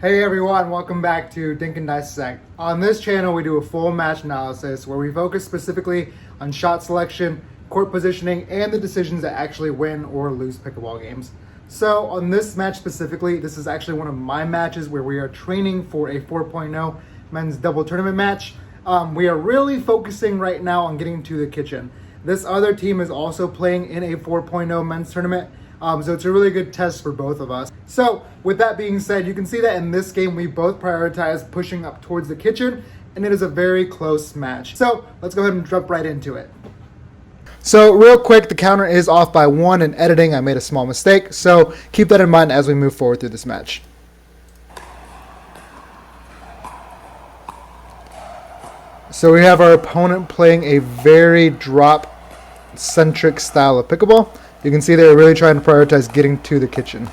Hey everyone, welcome back to Dink and Dissect. On this channel, we do a full match analysis where we focus specifically on shot selection, court positioning, and the decisions that actually win or lose pickleball games. So on this match specifically, this is actually one of my matches where we are training for a 4.0 men's double tournament match. We are really focusing right now on getting to the kitchen. This other team is also playing in a 4.0 men's tournament. So it's a really good test for both of us. So with that being said, you can see that in this game, we both prioritize pushing up towards the kitchen, and it is a very close match. So let's go ahead and jump right into it. So real quick, the counter is off by 1 in editing. I made a small mistake. So keep that in mind as we move forward through this match. So we have our opponent playing a very drop-centric style of pickleball. You can see they're really trying to prioritize getting to the kitchen.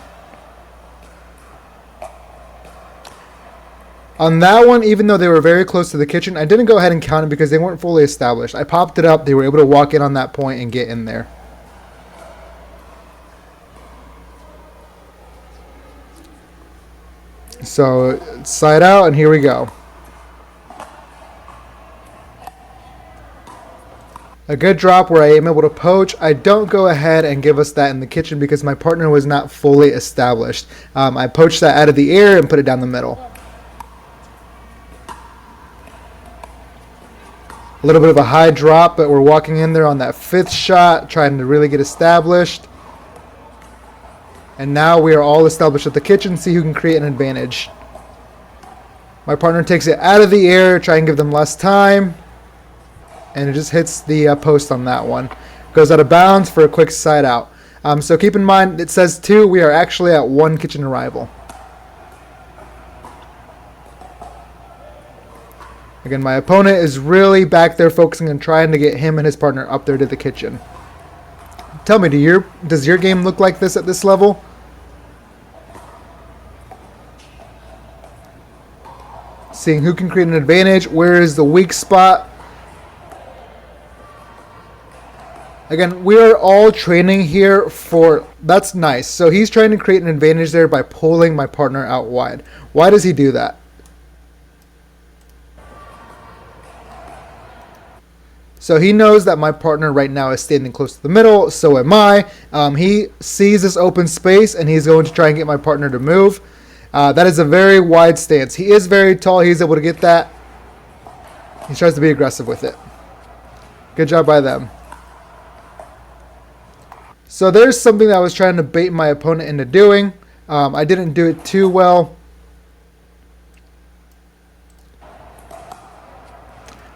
On that one, even though they were very close to the kitchen, I didn't go ahead and count it because they weren't fully established. I popped it up. They were able to walk in on that point and get in there. So side out, and here we go. A good drop where I am able to poach. I don't go ahead and give us that in the kitchen because my partner was not fully established. I poached that out of the air and put it down the middle. A little bit of a high drop, but we're walking in there on that 5th shot, trying to really get established. And now we are all established at the kitchen. See who can create an advantage. My partner takes it out of the air, try and give them less time. And it just hits the post on that one. Goes out of bounds for a quick side out. So keep in mind, it says 2. We are actually at 1 kitchen arrival. Again, my opponent is really back there focusing on trying to get him and his partner up there to the kitchen. Tell me, does your game look like this at this level? Seeing who can create an advantage. Where is the weak spot? Again, we are all training here for, that's nice. So he's trying to create an advantage there by pulling my partner out wide. Why does he do that? So he knows that my partner right now is standing close to the middle, so am I. He sees this open space and he's going to try and get my partner to move. That is a very wide stance. He is very tall, he's able to get that. He tries to be aggressive with it. Good job by them. So there's something that I was trying to bait my opponent into doing. I didn't do it too well.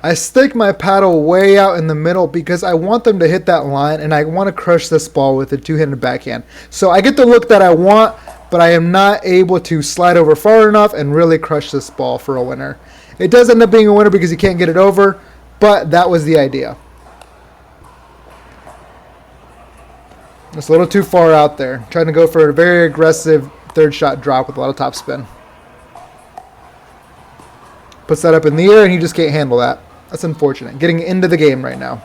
I stick my paddle way out in the middle because I want them to hit that line and I want to crush this ball with a two-handed backhand. So I get the look that I want, but I am not able to slide over far enough and really crush this ball for a winner. It does end up being a winner because you can't get it over, but that was the idea. It's a little too far out there. Trying to go for a very aggressive 3rd shot drop with a lot of topspin. Puts that up in the air and he just can't handle that. That's unfortunate. Getting into the game right now.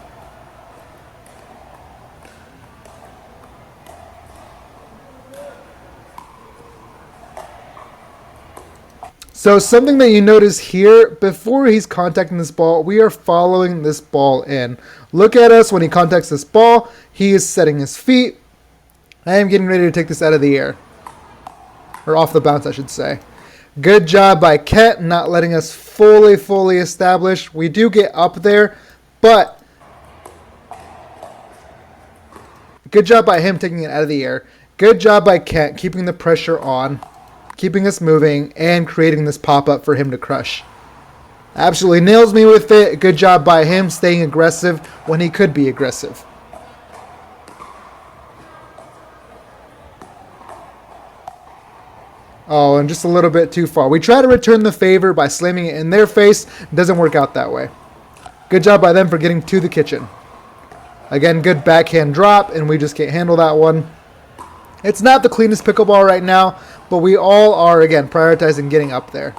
So something that you notice here, before he's contacting this ball, we are following this ball in. Look at us when he contacts this ball. He is setting his feet. I am getting ready to take this out of the air. Or off the bounce, I should say. Good job by Kent not letting us fully establish. We do get up there, but good job by him taking it out of the air. Good job by Kent keeping the pressure on, keeping us moving, and creating this pop-up for him to crush. Absolutely nails me with it. Good job by him staying aggressive when he could be aggressive. Oh, and just a little bit too far. We try to return the favor by slamming it in their face. It doesn't work out that way. Good job by them for getting to the kitchen. Again, good backhand drop, and we just can't handle that one. It's not the cleanest pickleball right now, but we all are, again, prioritizing getting up there.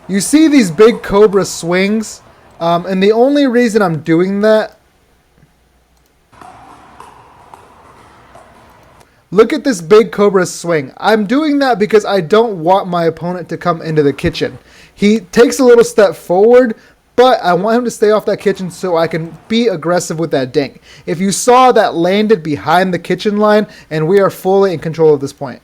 You see these big cobra swings, and the only reason I'm doing that Look at this big cobra swing. I'm doing that because I don't want my opponent to come into the kitchen. He takes a little step forward, but I want him to stay off that kitchen so I can be aggressive with that dink. If you saw, that landed behind the kitchen line, and we are fully in control of this point.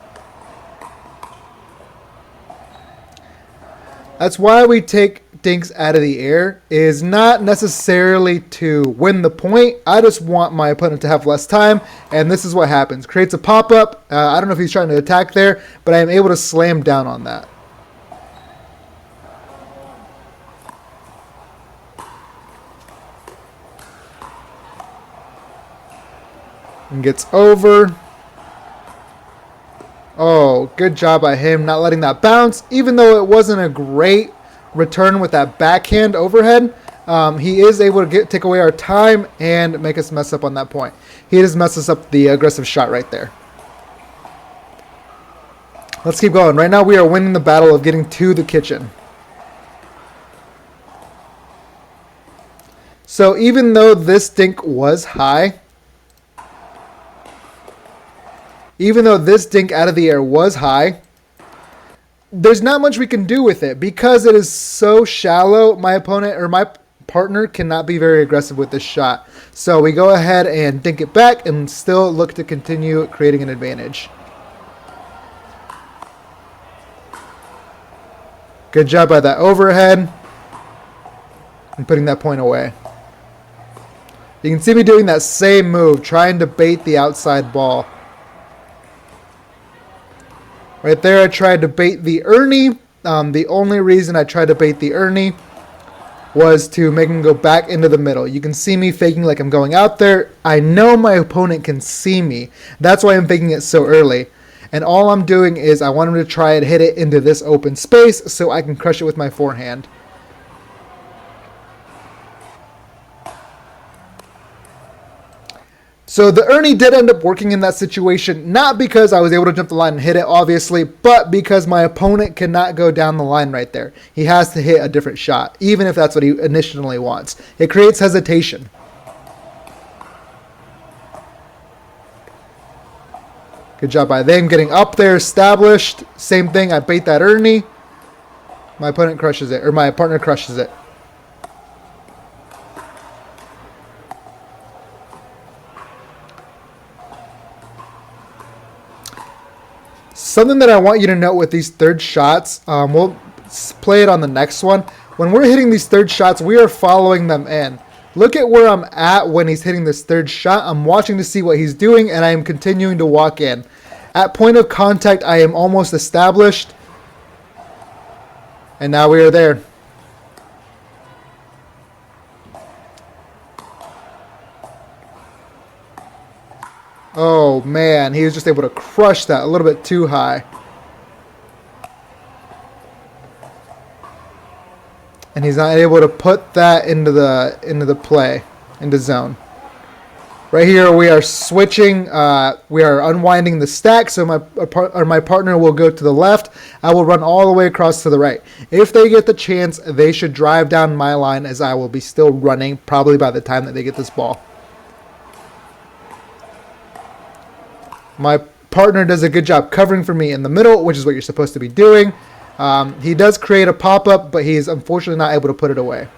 That's why we take dinks out of the air, is not necessarily to win the point. I just want my opponent to have less time, and this is what happens. Creates a pop-up. I don't know if he's trying to attack there, but I am able to slam down on that. And gets over. Oh, good job by him not letting that bounce. Even though it wasn't a great return with that backhand overhead, he is able to take away our time and make us mess up on that point. He just messes up the aggressive shot right there. Let's keep going. Right now we are winning the battle of getting to the kitchen. So even though this dink was high, even though this dink out of the air was high, there's not much we can do with it because it is so shallow. My opponent or my partner cannot be very aggressive with this shot. So we go ahead and dink it back and still look to continue creating an advantage. Good job by that overhead and putting that point away. You can see me doing that same move, trying to bait the outside ball. Right there, I tried to bait the Ernie. The only reason I tried to bait the Ernie was to make him go back into the middle. You can see me faking like I'm going out there. I know my opponent can see me. That's why I'm faking it so early. And all I'm doing is I want him to try and hit it into this open space so I can crush it with my forehand. So the Ernie did end up working in that situation, not because I was able to jump the line and hit it, obviously, but because my opponent cannot go down the line right there. He has to hit a different shot, even if that's what he initially wants. It creates hesitation. Good job by them getting up there, established. Same thing, I bait that Ernie. My opponent crushes it, or my partner crushes it. Something that I want you to note with these third shots, we'll play it on the next one. When we're hitting these third shots, we are following them in. Look at where I'm at when he's hitting this third shot. I'm watching to see what he's doing, and I am continuing to walk in. At point of contact, I am almost established. And now we are there. Oh man, he was just able to crush that a little bit too high. And he's not able to put that into the play, into zone. Right here we are switching, we are unwinding the stack, so my partner will go to the left. I will run all the way across to the right. If they get the chance, they should drive down my line as I will be still running probably by the time that they get this ball. My partner does a good job covering for me in the middle, which is what you're supposed to be doing. He does create a pop-up, but he's unfortunately not able to put it away.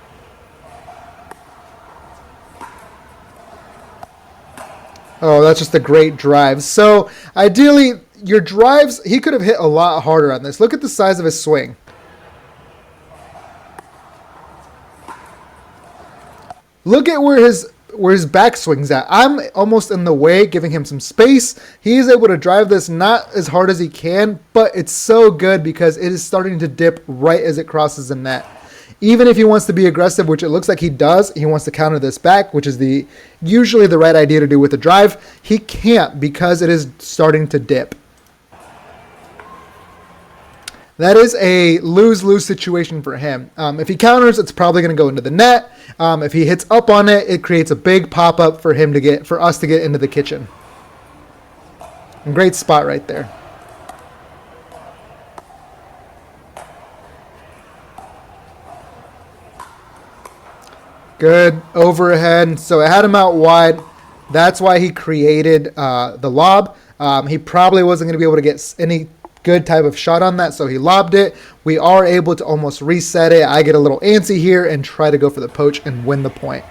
Oh, that's just a great drive. So, ideally, your drives, he could have hit a lot harder on this. Look at the size of his swing. Look at where his backswing's at. I'm almost in the way, giving him some space. He is able to drive this not as hard as he can, but it's so good because it is starting to dip right as it crosses the net. Even if he wants to be aggressive, which it looks like he does, he wants to counter this back, which is usually the right idea to do with the drive. He can't because it is starting to dip. That is a lose-lose situation for him. If he counters, it's probably going to go into the net. If he hits up on it, it creates a big pop-up for us to get into the kitchen. Great spot right there. Good overhead. So it had him out wide. That's why he created the lob. He probably wasn't going to be able to get any good type of shot on that, so he lobbed it. We are able to almost reset it. I get a little antsy here and try to go for the poach and win the point.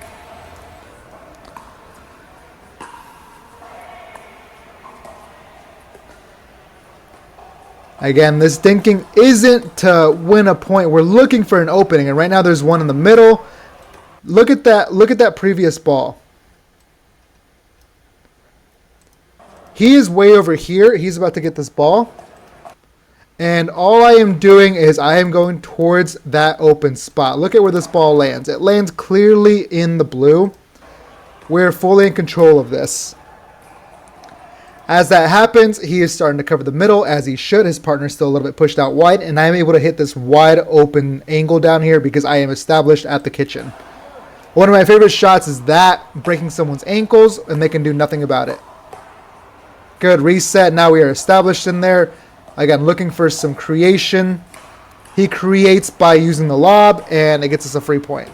Again, this dinking isn't to win a point. We're looking for an opening, and right now there's one in the middle. Look at that. Look at that previous ball. He is way over here. He's about to get this ball. And all I am doing is I am going towards that open spot. Look at where this ball lands. It lands clearly in the blue. We're fully in control of this. As that happens, he is starting to cover the middle, as he should. His partner's still a little bit pushed out wide, and I am able to hit this wide open angle down here because I am established at the kitchen. One of my favorite shots is that, breaking someone's ankles, and they can do nothing about it. Good reset. Now we are established in there. Again, looking for some creation. He creates by using the lob, and it gets us a free point.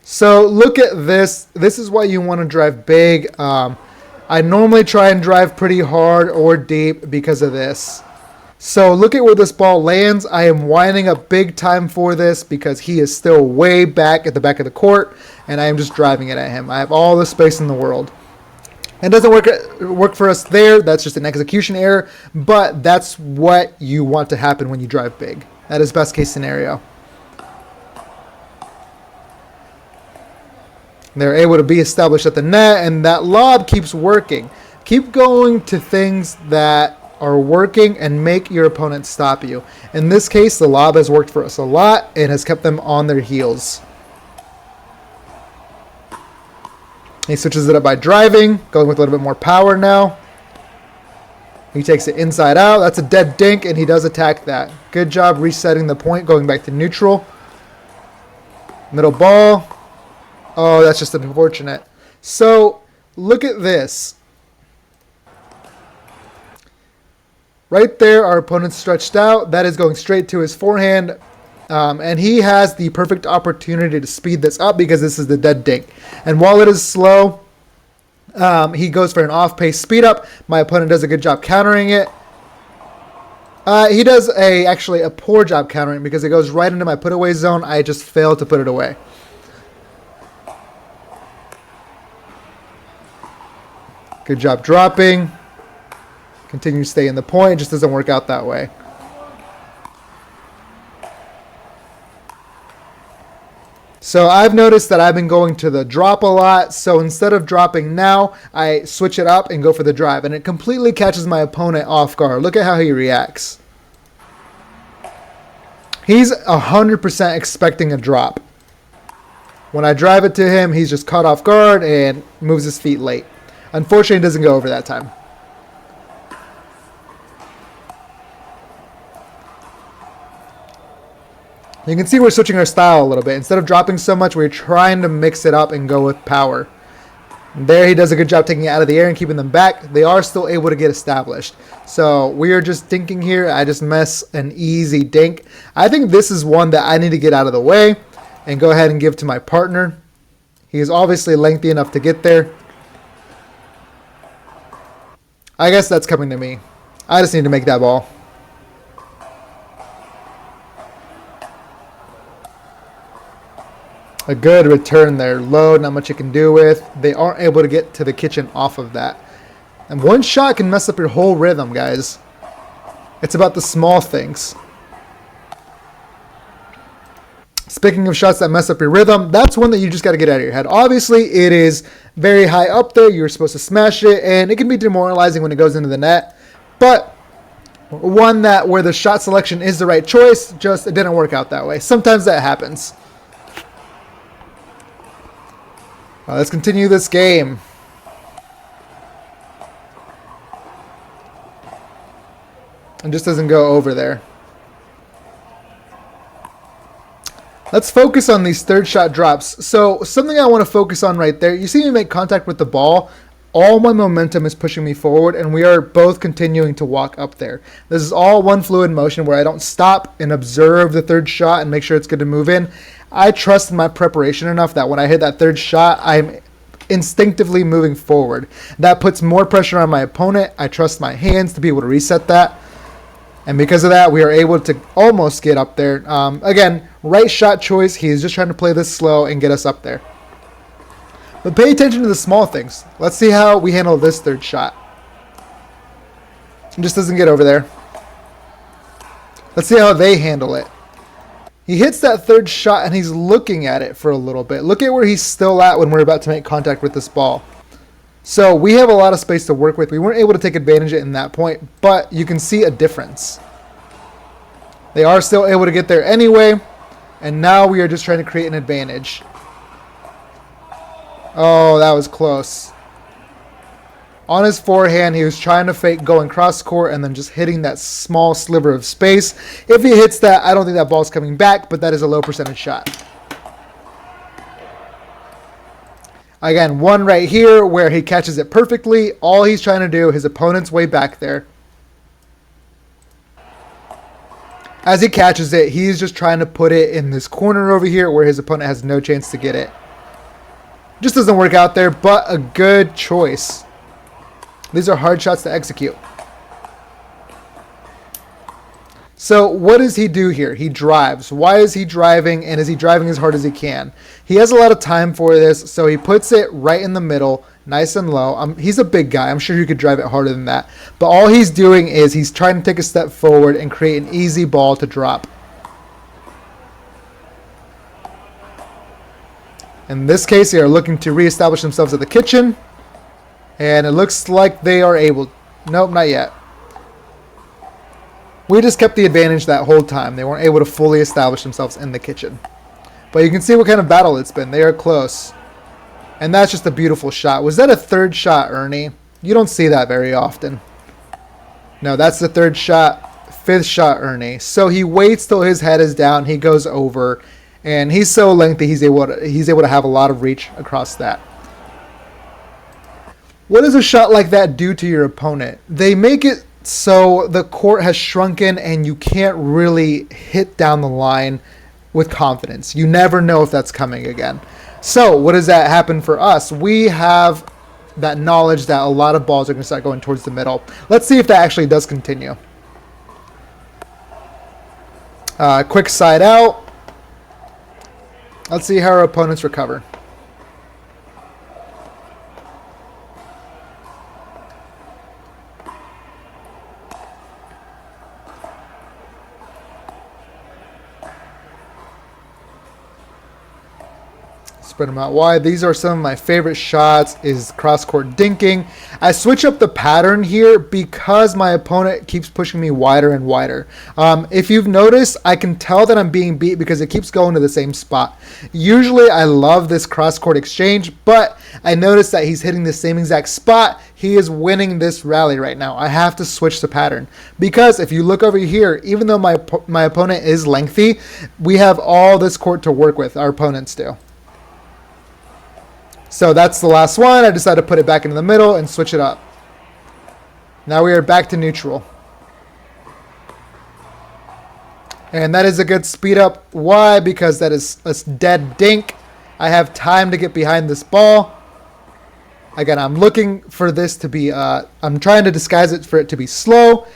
So look at this. This is why you want to drive big. I normally try and drive pretty hard or deep because of this. So look at where this ball lands. I am winding up big time for this because he is still way back at the back of the court, and I am just driving it at him. I have all the space in the world. It doesn't work for us there. That's just an execution error, but that's what you want to happen when you drive big. That is best case scenario. They're able to be established at the net, and that lob keeps working. Keep going to things that are working and make your opponent stop you. In this case, the lob has worked for us a lot and has kept them on their heels. He switches it up by driving, going with a little bit more power now. He takes it inside out. That's a dead dink, and he does attack that. Good job resetting the point, going back to neutral. Middle ball. Oh, that's just unfortunate. So, look at this. Right there, our opponent's stretched out. That is going straight to his forehand. And he has the perfect opportunity to speed this up because this is the dead dink. And while it is slow, he goes for an off-pace speed up. My opponent does a good job countering it. He does actually a poor job countering because it goes right into my put-away zone. I just failed to put it away. Good job dropping. Continue to stay in the point. It just doesn't work out that way. So I've noticed that I've been going to the drop a lot. So instead of dropping now, I switch it up and go for the drive. And it completely catches my opponent off guard. Look at how he reacts. He's 100% expecting a drop. When I drive it to him, he's just caught off guard and moves his feet late. Unfortunately, it doesn't go over that time. You can see we're switching our style a little bit. Instead of dropping so much, we're trying to mix it up and go with power. And there he does a good job taking it out of the air and keeping them back. They are still able to get established. So we are just dinking here. I just miss an easy dink. I think this is one that I need to get out of the way and go ahead and give to my partner. He is obviously lengthy enough to get there. I guess that's coming to me. I just need to make that ball. A good return there. Low, not much you can do with. They aren't able to get to the kitchen off of that. And one shot can mess up your whole rhythm, guys. It's about the small things. Speaking of shots that mess up your rhythm, that's one that you just got to get out of your head. Obviously, it is very high up there. You're supposed to smash it, and it can be demoralizing when it goes into the net. But one that where the shot selection is the right choice, just it didn't work out that way. Sometimes that happens. Let's continue this game. It just doesn't go over there. Let's focus on these third shot drops. So something I want to focus on right there, you see me make contact with the ball. All my momentum is pushing me forward, and we are both continuing to walk up there. This is all one fluid motion where I don't stop and observe the third shot and make sure it's good to move in. I trust in my preparation enough that when I hit that third shot, I'm instinctively moving forward. That puts more pressure on my opponent. I trust my hands to be able to reset that. And because of that, we are able to almost get up there. Again, right shot choice. He is just trying to play this slow and get us up there. But pay attention to the small things. Let's see how we handle this third shot. It just doesn't get over there. Let's see how they handle it. He hits that third shot and he's looking at it for a little bit. Look at where he's still at when we're about to make contact with this ball. So we have a lot of space to work with. We weren't able to take advantage of it in that point, but you can see a difference. They are still able to get there anyway, and now we are just trying to create an advantage. Oh, that was close. On his forehand, he was trying to fake going cross court and then just hitting that small sliver of space. If he hits that, I don't think that ball's coming back, but that is a low percentage shot. Again, one right here where he catches it perfectly. All he's trying to do, his opponent's way back there. As he catches it, he's just trying to put it in this corner over here where his opponent has no chance to get it. Just doesn't work out there, but a good choice. These are hard shots to execute. So what does he do here? He drives. Why is he driving, and is he driving as hard as he can? He has a lot of time for this, so he puts it right in the middle, nice and low. He's a big guy. I'm sure he could drive it harder than that. But all he's doing is he's trying to take a step forward and create an easy ball to drop. In this case, they are looking to reestablish themselves at the kitchen. And it looks like they are able. Nope, not yet. We just kept the advantage that whole time. They weren't able to fully establish themselves in the kitchen. But you can see what kind of battle it's been. They are close. And that's just a beautiful shot. Was that a third shot, Ernie? You don't see that very often. No, that's the third shot. Fifth shot, Ernie. So he waits till his head is down. He goes over. And he's so lengthy, he's able to have a lot of reach across that. What does a shot like that do to your opponent? They make it so the court has shrunken and you can't really hit down the line with confidence. You never know if that's coming again. So what does that happen for us? We have that knowledge that a lot of balls are going to start going towards the middle. Let's see if that actually does continue. Quick side out. Let's see how our opponents recover. Spread them out wide. These are some of my favorite shots, is cross-court dinking. I switch up the pattern here because my opponent keeps pushing me wider and wider. If you've noticed, I can tell that I'm being beat because it keeps going to the same spot. Usually I love this cross-court exchange, but I notice that he's hitting the same exact spot. He is winning this rally right now. I have to switch the pattern because if you look over here, even though my opponent is lengthy, we have all this court to work with. Our opponents do. So that's the last one. I decided to put it back into the middle and switch it up. Now we are back to neutral. And that is a good speed up. Why? Because that is a dead dink. I have time to get behind this ball. Again, I'm looking for this to be, I'm trying to disguise it for it to be slow.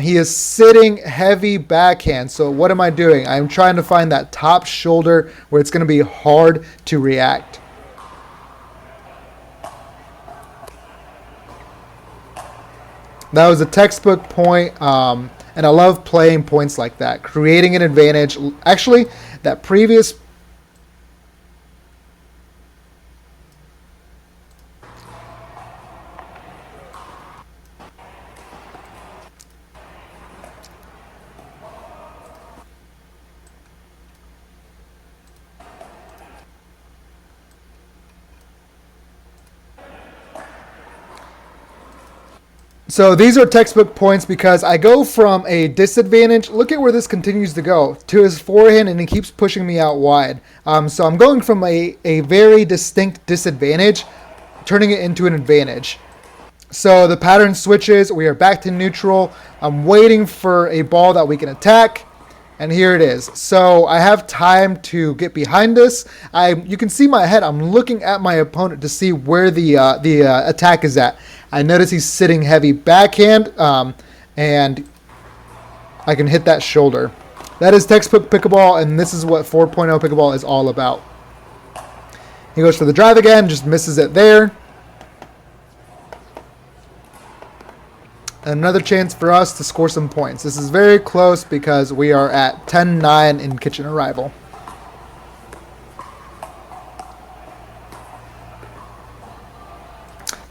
He is sitting heavy backhand. So what am I doing? I'm trying to find that top shoulder where it's going to be hard to react. That was a textbook point, and I love playing points like that, creating an advantage. Actually, that previous... So these are textbook points because I go from a disadvantage, look at where this continues to go, to his forehand, and he keeps pushing me out wide. So I'm going from a very distinct disadvantage turning it into an advantage. So the pattern switches. We are back to neutral. I'm waiting for a ball that we can attack. And here it is. So I have time to get behind this. You can see my head. I'm looking at my opponent to see where the attack is at. I notice he's sitting heavy backhand, and I can hit that shoulder. That is textbook pickleball, and this is what 4.0 pickleball is all about. He goes for the drive again, just misses it there. Another chance for us to score some points. This is very close because we are at 10-9 in kitchen arrival.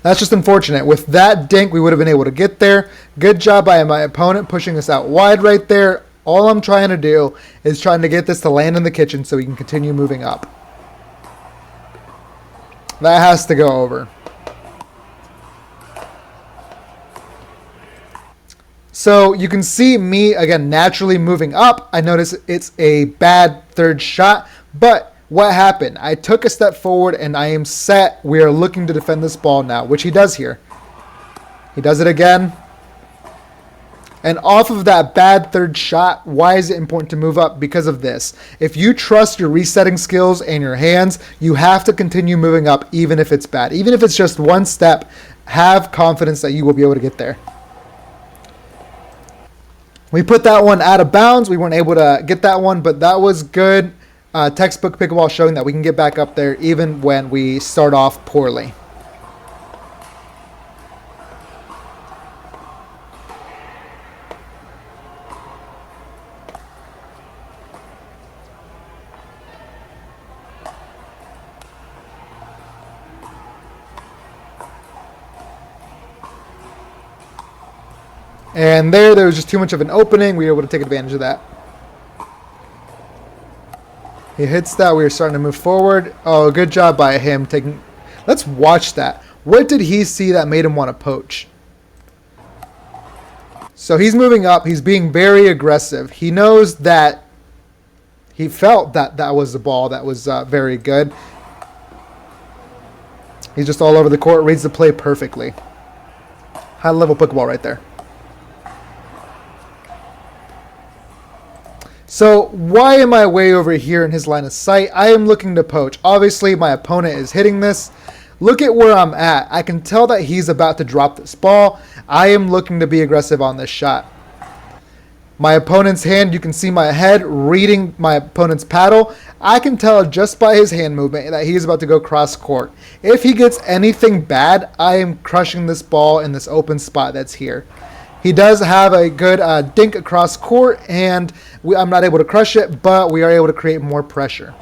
That's just unfortunate. With that dink, we would have been able to get there. Good job by my opponent pushing us out wide right there. All I'm trying to do is trying to get this to land in the kitchen so we can continue moving up. That has to go over. So you can see me, again, naturally moving up. I notice it's a bad third shot, but what happened? I took a step forward and I am set. We are looking to defend this ball now, which he does here. He does it again. And off of that bad third shot, why is it important to move up? Because of this. If you trust your resetting skills and your hands, you have to continue moving up even if it's bad. Even if it's just one step, have confidence that you will be able to get there. We put that one out of bounds. We weren't able to get that one, but that was good. Textbook pickleball showing that we can get back up there even when we start off poorly. And there was just too much of an opening. We were able to take advantage of that. He hits that. We were starting to move forward. Oh, good job by him taking... Let's watch that. What did he see that made him want to poach? So he's moving up. He's being very aggressive. He knows that he felt that that was the ball that was very good. He's just all over the court. Reads the play perfectly. High-level pickleball right there. So why am I way over here in his line of sight? I am looking to poach. Obviously, my opponent is hitting this. Look at where I'm at. I can tell that he's about to drop this ball. I am looking to be aggressive on this shot. My opponent's hand, you can see my head reading my opponent's paddle. I can tell just by his hand movement that he's about to go cross court. If he gets anything bad, I am crushing this ball in this open spot that's here. He does have a good dink across court, and I'm not able to crush it, but we are able to create more pressure.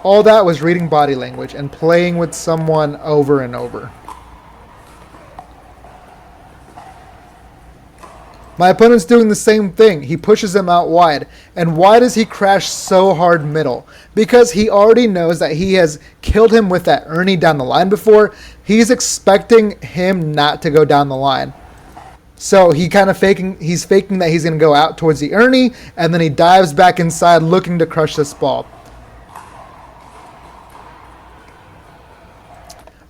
All that was reading body language and playing with someone over and over. My opponent's doing the same thing. He pushes him out wide. And why does he crash so hard middle? Because he already knows that he has killed him with that Ernie down the line before. He's expecting him not to go down the line. So he's faking that he's going to go out towards the Ernie, and then he dives back inside looking to crush this ball.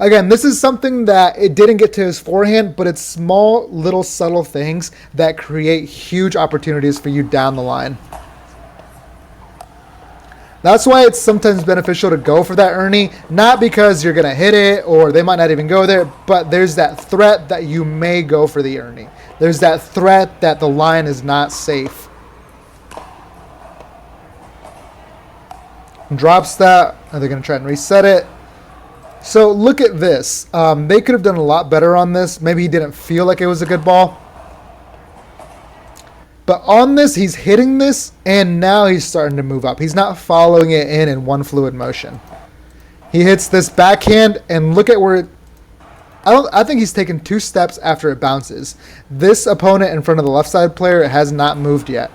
Again, this is something that it didn't get to his forehand, but it's small, little, subtle things that create huge opportunities for you down the line. That's why it's sometimes beneficial to go for that Ernie, not because you're going to hit it or they might not even go there, but there's that threat that you may go for the Ernie. There's that threat that the line is not safe. Drops that. Are they going to try and reset it? So look at this. They could have done a lot better on this. Maybe he didn't feel like it was a good ball. But on this, he's hitting this, and now he's starting to move up. He's not following it in one fluid motion. He hits this backhand, and look at where it... I think he's taken 2 steps after it bounces. This opponent in front of the left side player has not moved yet.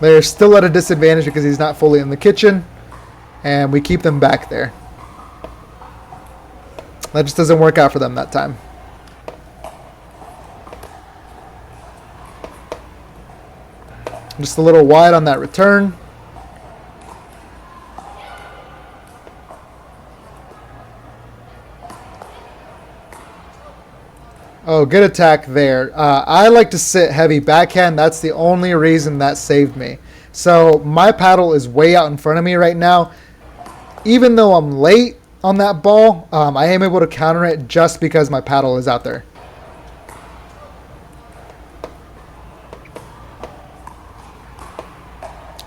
They're still at a disadvantage because he's not fully in the kitchen, and we keep them back there. That just doesn't work out for them that time. Just a little wide on that return. Oh, good attack there. I like to sit heavy backhand. That's the only reason that saved me. So my paddle is way out in front of me right now. Even though I'm late on that ball, I am able to counter it just because my paddle is out there.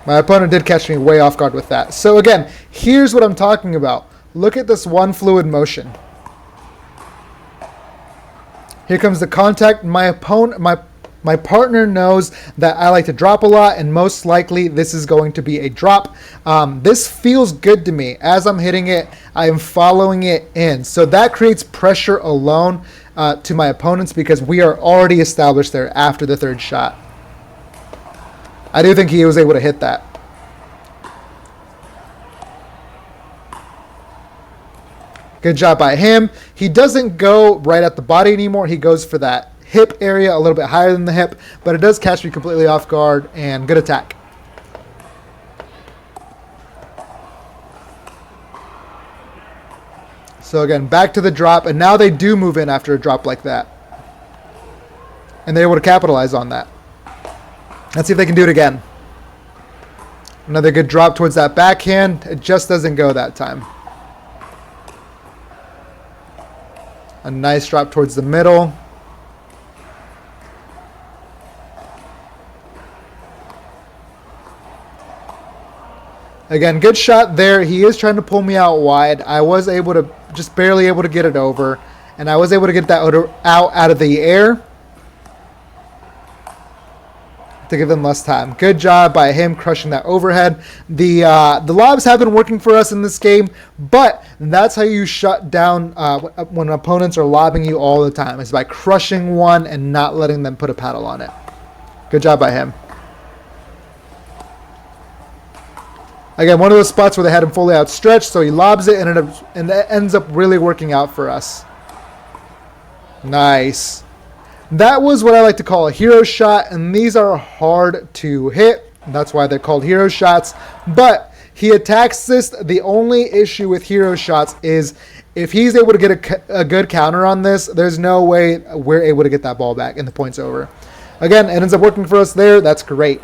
My opponent did catch me way off guard with that. So again, here's what I'm talking about. Look at this one fluid motion. Here comes the contact. My partner knows that I like to drop a lot, and most likely this is going to be a drop. This feels good to me. As I'm hitting it, I am following it in. So that creates pressure alone to my opponents because we are already established there after the third shot. I do think he was able to hit that. Good job by him. He doesn't go right at the body anymore. He goes for that hip area a little bit higher than the hip, but it does catch me completely off guard, and good attack. So again, back to the drop, and now they do move in after a drop like that. And they're able to capitalize on that. Let's see if they can do it again. Another good drop towards that backhand. It just doesn't go that time. A nice drop towards the middle. Again, good shot there. He is trying to pull me out wide. I was able to, just barely able to get it over. And I was able to get that out of the air to give them less time. Good job by him crushing that overhead. The lobs have been working for us in this game, but that's how you shut down when opponents are lobbing you all the time, is by crushing one and not letting them put a paddle on it. Good job by him. Again, one of those spots where they had him fully outstretched, so he lobs it, and it ends up really working out for us. Nice. That was what I like to call a hero shot, and these are hard to hit. That's why they're called hero shots. But he attacks this. The only issue with hero shots is if he's able to get a good counter on this, there's no way we're able to get that ball back and the point's over. Again, it ends up working for us there. That's great.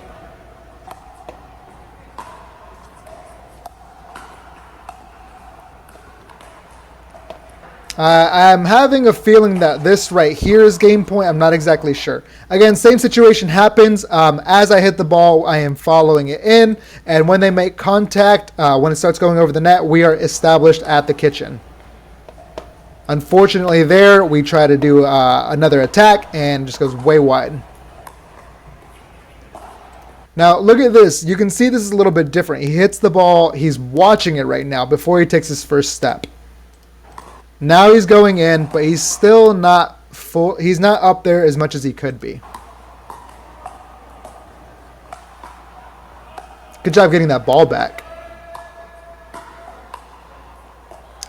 I'm having a feeling that this right here is game point. I'm not exactly sure. Again, same situation happens. As I hit the ball, I am following it in. And when they make contact, when it starts going over the net, we are established at the kitchen. Unfortunately there, we try to do another attack and just goes way wide. Now, look at this. You can see this is a little bit different. He hits the ball. He's watching it right now before he takes his first step. Now he's going in, but he's still not full. He's not up there as much as he could be. Good job getting that ball back.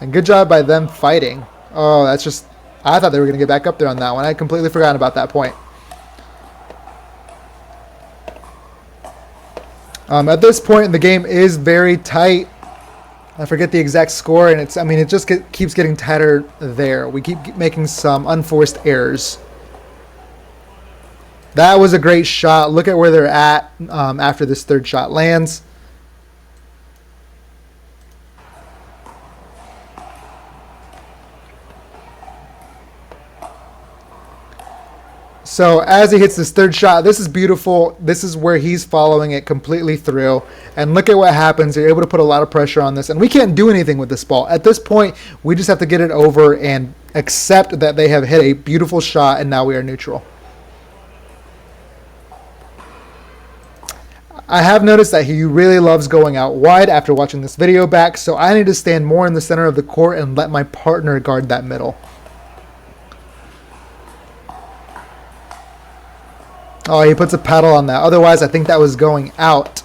And good job by them fighting. Oh, that's just... I thought they were going to get back up there on that one. I had completely forgotten about that point. At this point, the game is very tight. I forget the exact score, and it just keeps getting tighter there. We keep making some unforced errors. That was a great shot. Look at where they're at after this third shot lands. So as he hits this third shot, this is beautiful. This is where he's following it completely through. And look at what happens. You're able to put a lot of pressure on this. And we can't do anything with this ball. At this point, we just have to get it over and accept that they have hit a beautiful shot, and now we are neutral. I have noticed that he really loves going out wide after watching this video back, so I need to stand more in the center of the court and let my partner guard that middle. Oh, he puts a paddle on that. Otherwise, I think that was going out.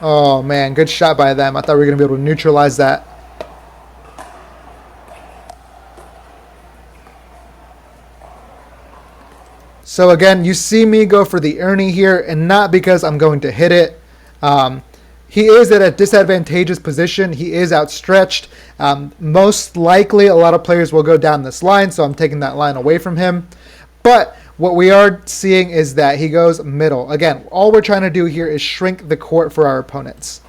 Oh, man. Good shot by them. I thought we were going to be able to neutralize that. So again, you see me go for the Ernie here, and not because I'm going to hit it. He is at a disadvantageous position. He is outstretched. Most likely, a lot of players will go down this line, so I'm taking that line away from him. But what we are seeing is that he goes middle. Again, all we're trying to do here is shrink the court for our opponents.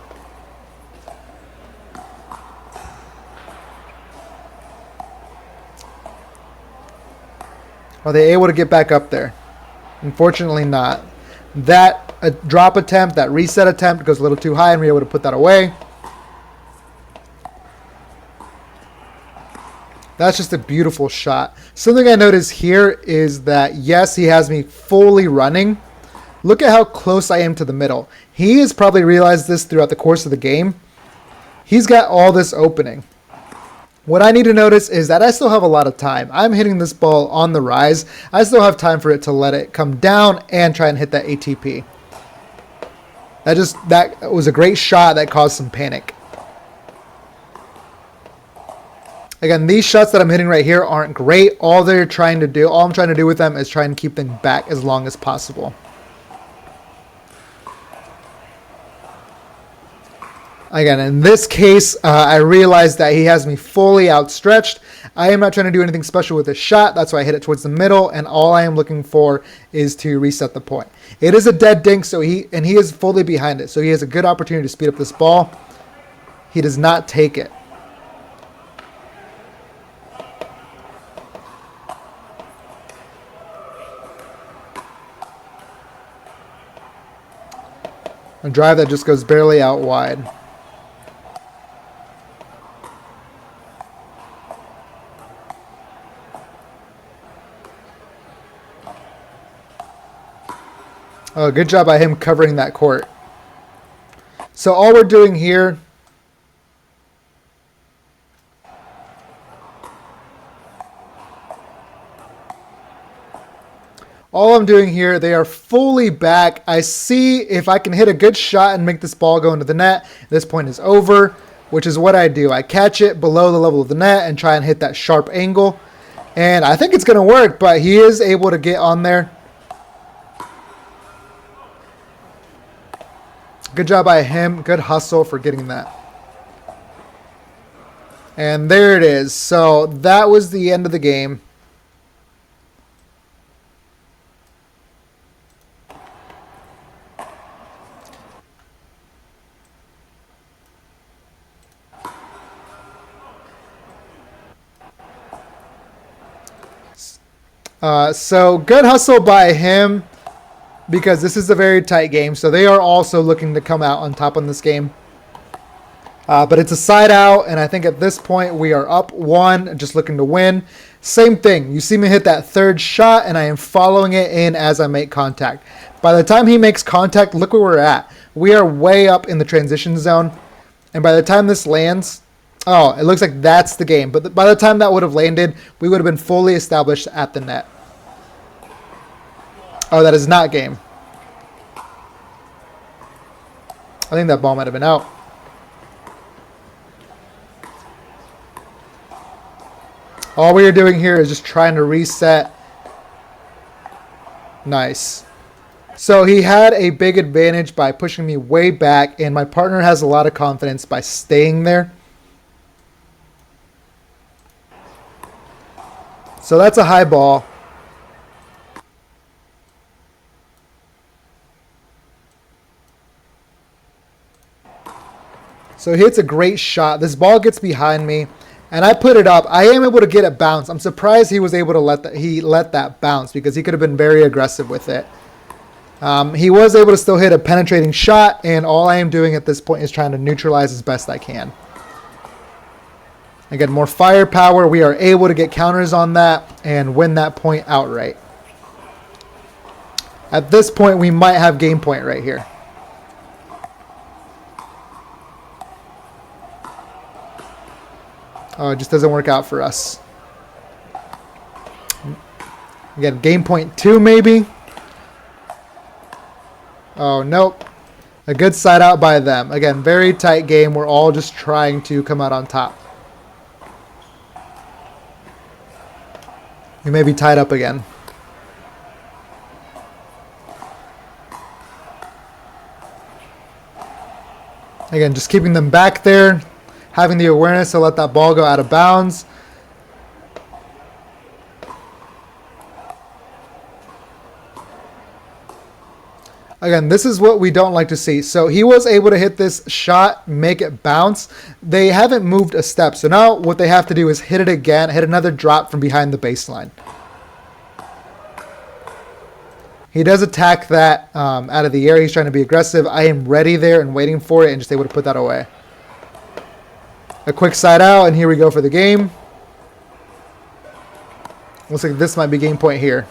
Are they able to get back up there? Unfortunately not. That drop attempt, that reset attempt goes a little too high, and we're able to put that away. That's just a beautiful shot. Something I notice here is that, yes, he has me fully running. Look at how close I am to the middle. He has probably realized this throughout the course of the game. He's got all this opening. What I need to notice is that I still have a lot of time. I'm hitting this ball on the rise. I still have time for it to let it come down and try and hit that ATP. That was a great shot that caused some panic. Again, these shots that I'm hitting right here aren't great. All I'm trying to do with them is try and keep them back as long as possible. Again, in this case, I realized that he has me fully outstretched. I am not trying to do anything special with this shot. That's why I hit it towards the middle, and all I am looking for is to reset the point. It is a dead dink, so he is fully behind it, so he has a good opportunity to speed up this ball. He does not take it. A drive that just goes barely out wide. Oh, good job by him covering that court. So all we're doing here they are fully back. I see if I can hit a good shot and make this ball go into the net. This point is over, which is what I do. I catch it below the level of the net and try and hit that sharp angle. And I think it's going to work, but he is able to get on there. Good job by him. Good hustle for getting that. And there it is. So that was the end of the game. So good hustle by him, because this is a very tight game. So they are also looking to come out on top on this game. But it's a side out, and I think at this point we are up 1, just looking to win. Same thing. You see me hit that third shot, and I am following it in as I make contact. By the time he makes contact, look where we're at. We are way up in the transition zone. And by the time this lands, oh, it looks like that's the game. But by the time that would have landed, we would have been fully established at the net. Oh, that is not game. I think that ball might have been out. All we are doing here is just trying to reset. Nice. So he had a big advantage by pushing me way back, and my partner has a lot of confidence by staying there. So that's a high ball. So he hits a great shot. This ball gets behind me, and I put it up. I am able to get it bounce. I'm surprised he was able to let that bounce, because he could have been very aggressive with it. He was able to still hit a penetrating shot, and all I am doing at this point is trying to neutralize as best I can. Again, more firepower. We are able to get counters on that and win that point outright. At this point, we might have game point right here. Oh, it just doesn't work out for us. Again, game point 2 maybe. Oh, nope. A good side out by them. Again, very tight game. We're all just trying to come out on top. We may be tied up again. Again, just keeping them back there, having the awareness to let that ball go out of bounds. Again, this is what we don't like to see. So he was able to hit this shot, make it bounce. They haven't moved a step. So now what they have to do is hit it again, hit another drop from behind the baseline. He does attack that out of the air. He's trying to be aggressive. I am ready there and waiting for it and just able to put that away. A quick side out, and here we go for the game. Looks like this might be game point here.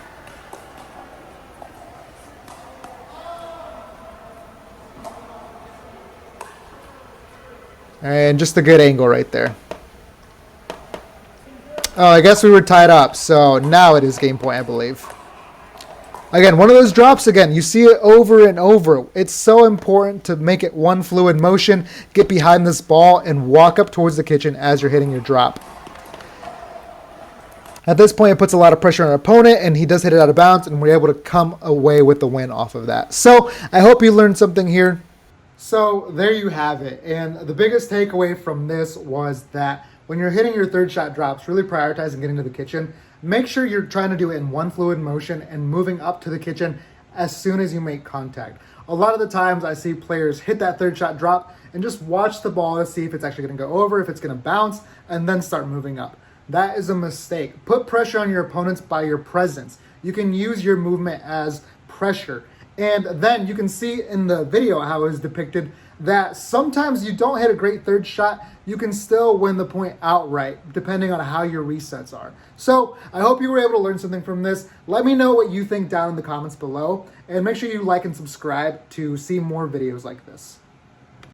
And just a good angle right there. Oh, I guess we were tied up, so now it is game point, I believe. Again, one of those drops, again, you see it over and over. It's so important to make it one fluid motion, get behind this ball, and walk up towards the kitchen as you're hitting your drop. At this point, it puts a lot of pressure on our opponent, and he does hit it out of bounds, and we're able to come away with the win off of that. So I hope you learned something here. So there you have it. And the biggest takeaway from this was that when you're hitting your third shot drops, really prioritizing getting to the kitchen. Make sure you're trying to do it in one fluid motion and moving up to the kitchen as soon as you make contact. A lot of the times I see players hit that third shot drop and just watch the ball to see if it's actually going to go over, if it's going to bounce, and then start moving up. That is a mistake. Put pressure on your opponents by your presence. You can use your movement as pressure. And then you can see in the video how it was depicted that sometimes you don't hit a great third shot, you can still win the point outright, depending on how your resets are. So I hope you were able to learn something from this. Let me know what you think down in the comments below, and make sure you like and subscribe to see more videos like this.